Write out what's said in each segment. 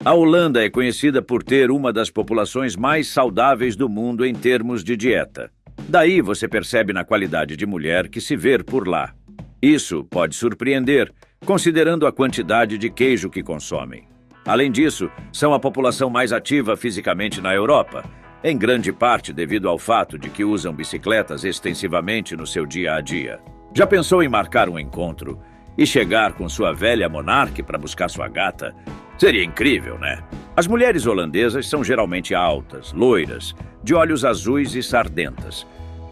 A Holanda é conhecida por ter uma das populações mais saudáveis do mundo em termos de dieta. Daí você percebe na qualidade de mulher que se vê por lá. Isso pode surpreender, considerando a quantidade de queijo que consomem. Além disso, são a população mais ativa fisicamente na Europa, em grande parte devido ao fato de que usam bicicletas extensivamente no seu dia a dia. Já pensou em marcar um encontro e chegar com sua velha monarque para buscar sua gata? Seria incrível, né? As mulheres holandesas são geralmente altas, loiras, de olhos azuis e sardentas.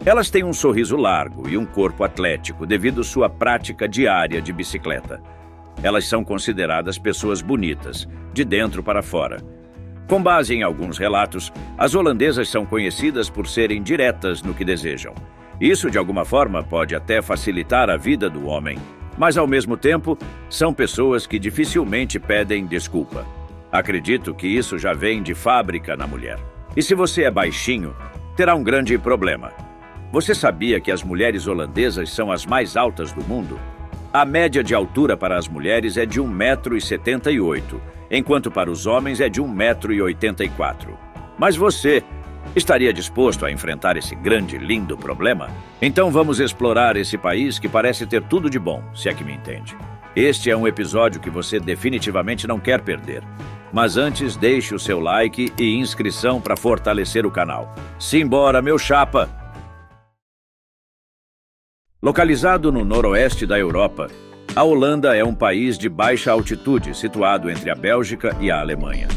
Elas têm um sorriso largo e um corpo atlético devido à sua prática diária de bicicleta. Elas são consideradas pessoas bonitas, de dentro para fora. Com base em alguns relatos, as holandesas são conhecidas por serem diretas no que desejam. Isso, de alguma forma, pode até facilitar a vida do homem, mas, ao mesmo tempo, são pessoas que dificilmente pedem desculpa. Acredito que isso já vem de fábrica na mulher. E se você é baixinho, terá um grande problema. Você sabia que as mulheres holandesas são as mais altas do mundo? A média de altura para as mulheres é de 1,78 m, enquanto para os homens é de 1,84 m. Mas você estaria disposto a enfrentar esse grande e lindo problema? Então vamos explorar esse país que parece ter tudo de bom, se é que me entende. Este é um episódio que você definitivamente não quer perder. Mas antes, deixe o seu like e inscrição para fortalecer o canal. Simbora, meu chapa! Localizado no noroeste da Europa, a Holanda é um país de baixa altitude situado entre a Bélgica e a Alemanha.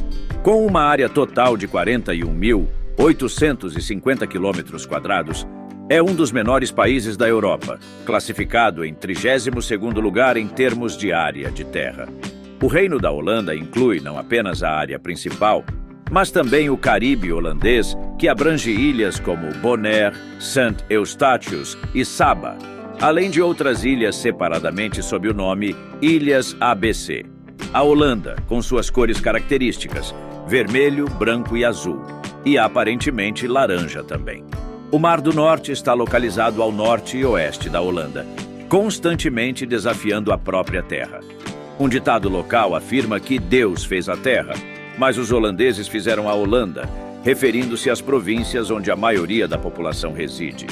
Com uma área total de 41.850 km², é um dos menores países da Europa, classificado em 32º lugar em termos de área de terra. O Reino da Holanda inclui não apenas a área principal, mas também o Caribe holandês, que abrange ilhas como Bonaire, St. Eustatius e Saba, além de outras ilhas separadamente sob o nome Ilhas ABC. A Holanda, com suas cores características, vermelho, branco e azul, e aparentemente laranja também. O Mar do Norte está localizado ao norte e oeste da Holanda, constantemente desafiando a própria terra. Um ditado local afirma que Deus fez a terra, mas os holandeses fizeram a Holanda, referindo-se às províncias onde a maioria da população reside.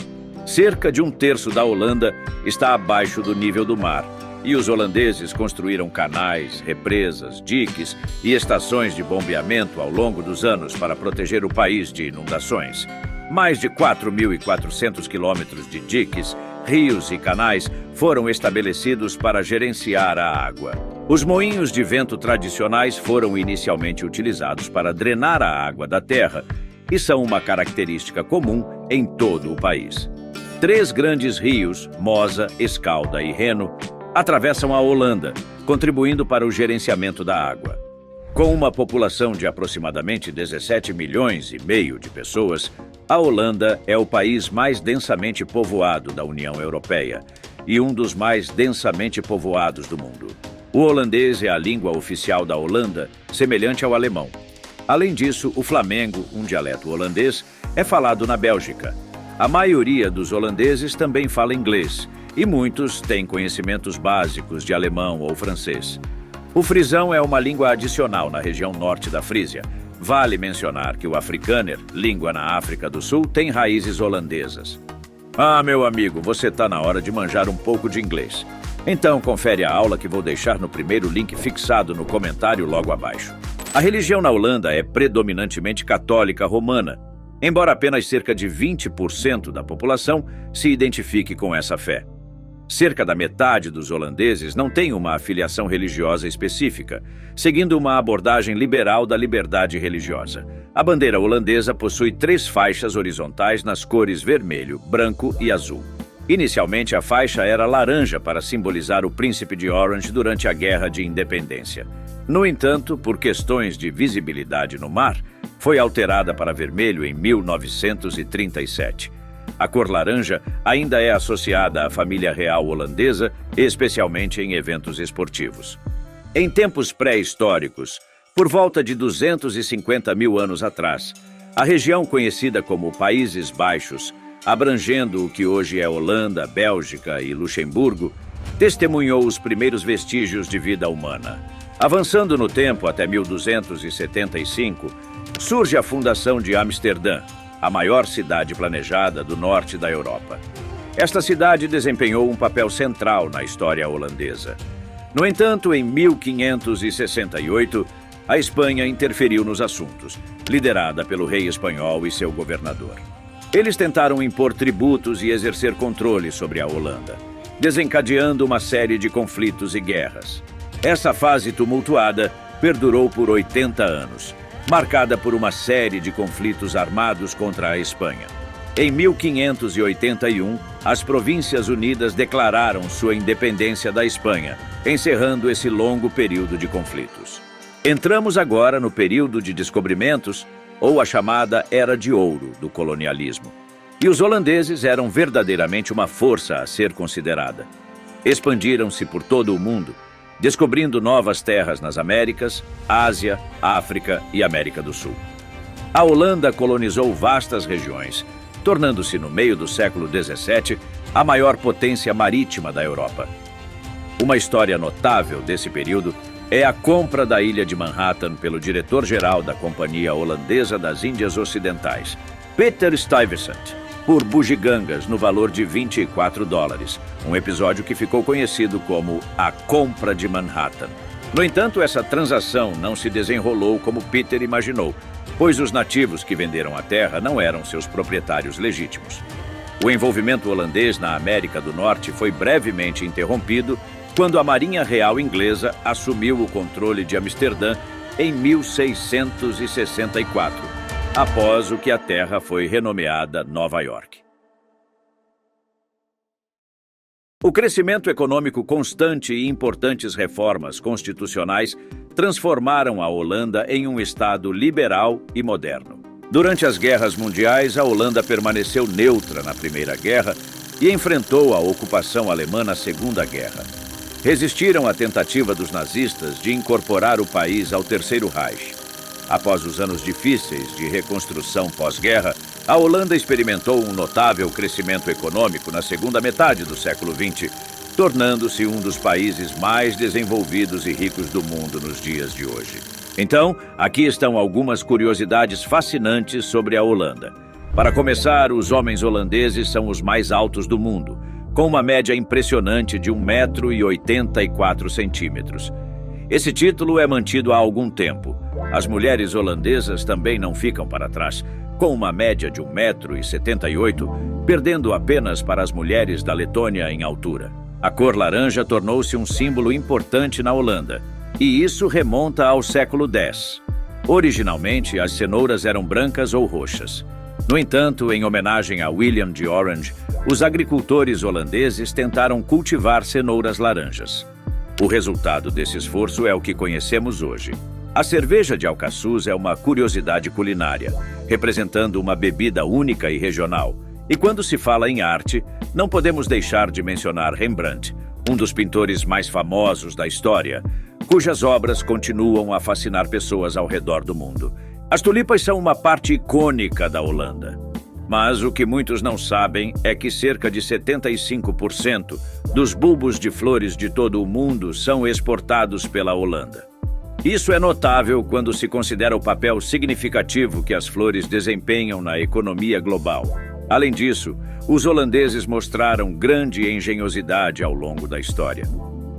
Cerca de 1/3 da Holanda está abaixo do nível do mar, e os holandeses construíram canais, represas, diques e estações de bombeamento ao longo dos anos para proteger o país de inundações. Mais de 4.400 quilômetros de diques, rios e canais foram estabelecidos para gerenciar a água. Os moinhos de vento tradicionais foram inicialmente utilizados para drenar a água da terra e são uma característica comum em todo o país. 3 grandes rios, Mosa, Escalda e Reno, atravessam a Holanda, contribuindo para o gerenciamento da água. Com uma população de aproximadamente 17,5 milhões de pessoas, a Holanda é o país mais densamente povoado da União Europeia e um dos mais densamente povoados do mundo. O holandês é a língua oficial da Holanda, semelhante ao alemão. Além disso, o flamengo, um dialeto holandês, é falado na Bélgica. A maioria dos holandeses também fala inglês, e muitos têm conhecimentos básicos de alemão ou francês. O frisão é uma língua adicional na região norte da Frísia. Vale mencionar que o afrikaner, língua na África do Sul, tem raízes holandesas. Ah, meu amigo, você está na hora de manjar um pouco de inglês. Então confere a aula que vou deixar no primeiro link fixado no comentário logo abaixo. A religião na Holanda é predominantemente católica romana, embora apenas cerca de 20% da população se identifique com essa fé. Cerca da metade dos holandeses não tem uma afiliação religiosa específica, seguindo uma abordagem liberal da liberdade religiosa. A bandeira holandesa possui 3 faixas horizontais nas cores vermelho, branco e azul. Inicialmente, a faixa era laranja para simbolizar o Príncipe de Orange durante a Guerra de Independência. No entanto, por questões de visibilidade no mar, foi alterada para vermelho em 1937. A cor laranja ainda é associada à família real holandesa, especialmente em eventos esportivos. Em tempos pré-históricos, por volta de 250 mil anos atrás, a região conhecida como Países Baixos, abrangendo o que hoje é Holanda, Bélgica e Luxemburgo, testemunhou os primeiros vestígios de vida humana. Avançando no tempo até 1275, surge a fundação de Amsterdã, a maior cidade planejada do norte da Europa. Esta cidade desempenhou um papel central na história holandesa. No entanto, em 1568, a Espanha interferiu nos assuntos, liderada pelo rei espanhol e seu governador. Eles tentaram impor tributos e exercer controle sobre a Holanda, desencadeando uma série de conflitos e guerras. Essa fase tumultuada perdurou por 80 anos, marcada por uma série de conflitos armados contra a Espanha. Em 1581, as Províncias Unidas declararam sua independência da Espanha, encerrando esse longo período de conflitos. Entramos agora no período de descobrimentos, ou a chamada Era de Ouro do colonialismo. E os holandeses eram verdadeiramente uma força a ser considerada. Expandiram-se por todo o mundo, descobrindo novas terras nas Américas, Ásia, África e América do Sul. A Holanda colonizou vastas regiões, tornando-se no meio do século XVII a maior potência marítima da Europa. Uma história notável desse período é a compra da ilha de Manhattan pelo diretor-geral da Companhia Holandesa das Índias Ocidentais, Peter Stuyvesant, por bugigangas no valor de $24, um episódio que ficou conhecido como a Compra de Manhattan. No entanto, essa transação não se desenrolou como Peter imaginou, pois os nativos que venderam a terra não eram seus proprietários legítimos. O envolvimento holandês na América do Norte foi brevemente interrompido quando a Marinha Real Inglesa assumiu o controle de Amsterdã em 1664, após o que a terra foi renomeada Nova York. O crescimento econômico constante e importantes reformas constitucionais transformaram a Holanda em um Estado liberal e moderno. Durante as guerras mundiais, a Holanda permaneceu neutra na Primeira Guerra e enfrentou a ocupação alemã na Segunda Guerra. Resistiram à tentativa dos nazistas de incorporar o país ao Terceiro Reich. Após os anos difíceis de reconstrução pós-guerra, a Holanda experimentou um notável crescimento econômico na segunda metade do século XX, tornando-se um dos países mais desenvolvidos e ricos do mundo nos dias de hoje. Então, aqui estão algumas curiosidades fascinantes sobre a Holanda. Para começar, os homens holandeses são os mais altos do mundo, com uma média impressionante de 1,84 m. Esse título é mantido há algum tempo. As mulheres holandesas também não ficam para trás, com uma média de 1,78 m, perdendo apenas para as mulheres da Letônia em altura. A cor laranja tornou-se um símbolo importante na Holanda, e isso remonta ao século X. Originalmente, as cenouras eram brancas ou roxas. No entanto, em homenagem a William de Orange, os agricultores holandeses tentaram cultivar cenouras laranjas. O resultado desse esforço é o que conhecemos hoje. A cerveja de Alcaçuz é uma curiosidade culinária, representando uma bebida única e regional. E quando se fala em arte, não podemos deixar de mencionar Rembrandt, um dos pintores mais famosos da história, cujas obras continuam a fascinar pessoas ao redor do mundo. As tulipas são uma parte icônica da Holanda. Mas o que muitos não sabem é que cerca de 75% dos bulbos de flores de todo o mundo são exportados pela Holanda. Isso é notável quando se considera o papel significativo que as flores desempenham na economia global. Além disso, os holandeses mostraram grande engenhosidade ao longo da história.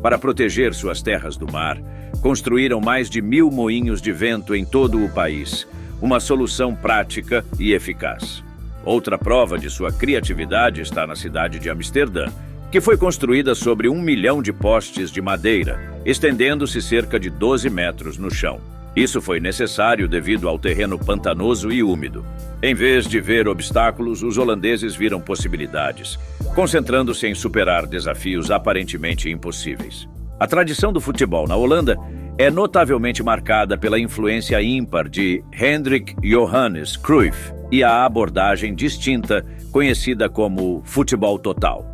Para proteger suas terras do mar, construíram mais de 1000 moinhos de vento em todo o país, uma solução prática e eficaz. Outra prova de sua criatividade está na cidade de Amsterdã, que foi construída sobre 1 milhão de postes de madeira, estendendo-se cerca de 12 metros no chão. Isso foi necessário devido ao terreno pantanoso e úmido. Em vez de ver obstáculos, os holandeses viram possibilidades, concentrando-se em superar desafios aparentemente impossíveis. A tradição do futebol na Holanda é notavelmente marcada pela influência ímpar de Hendrik Johannes Cruyff e a abordagem distinta conhecida como futebol total.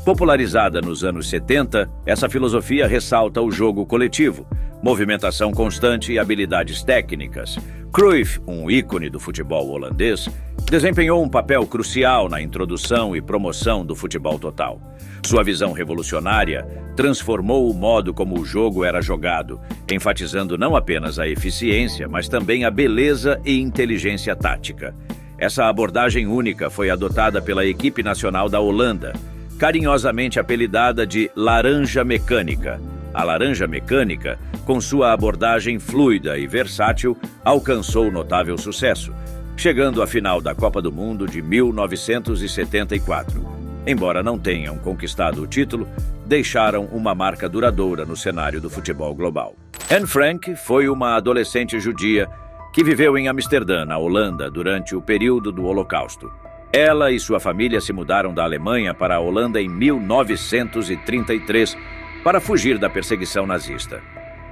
Popularizada nos anos 70, essa filosofia ressalta o jogo coletivo, movimentação constante e habilidades técnicas. Cruyff, um ícone do futebol holandês, desempenhou um papel crucial na introdução e promoção do futebol total. Sua visão revolucionária transformou o modo como o jogo era jogado, enfatizando não apenas a eficiência, mas também a beleza e inteligência tática. Essa abordagem única foi adotada pela equipe nacional da Holanda, carinhosamente apelidada de Laranja Mecânica. A Laranja Mecânica, com sua abordagem fluida e versátil, alcançou notável sucesso, chegando à final da Copa do Mundo de 1974. Embora não tenham conquistado o título, deixaram uma marca duradoura no cenário do futebol global. Anne Frank foi uma adolescente judia que viveu em Amsterdã, na Holanda, durante o período do Holocausto. Ela e sua família se mudaram da Alemanha para a Holanda em 1933 para fugir da perseguição nazista.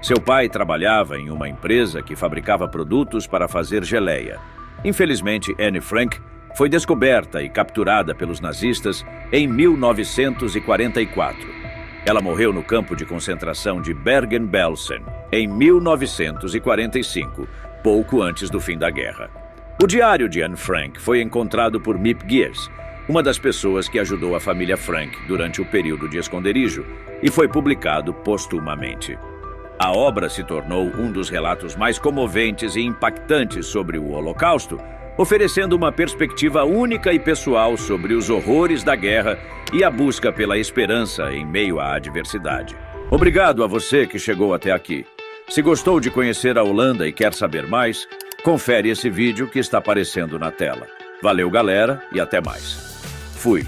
Seu pai trabalhava em uma empresa que fabricava produtos para fazer geleia. Infelizmente, Anne Frank foi descoberta e capturada pelos nazistas em 1944. Ela morreu no campo de concentração de Bergen-Belsen em 1945, pouco antes do fim da guerra. O diário de Anne Frank foi encontrado por Miep Geers, uma das pessoas que ajudou a família Frank durante o período de esconderijo, e foi publicado postumamente. A obra se tornou um dos relatos mais comoventes e impactantes sobre o Holocausto, oferecendo uma perspectiva única e pessoal sobre os horrores da guerra e a busca pela esperança em meio à adversidade. Obrigado a você que chegou até aqui. Se gostou de conhecer a Holanda e quer saber mais, confere esse vídeo que está aparecendo na tela. Valeu, galera, e até mais. Fui.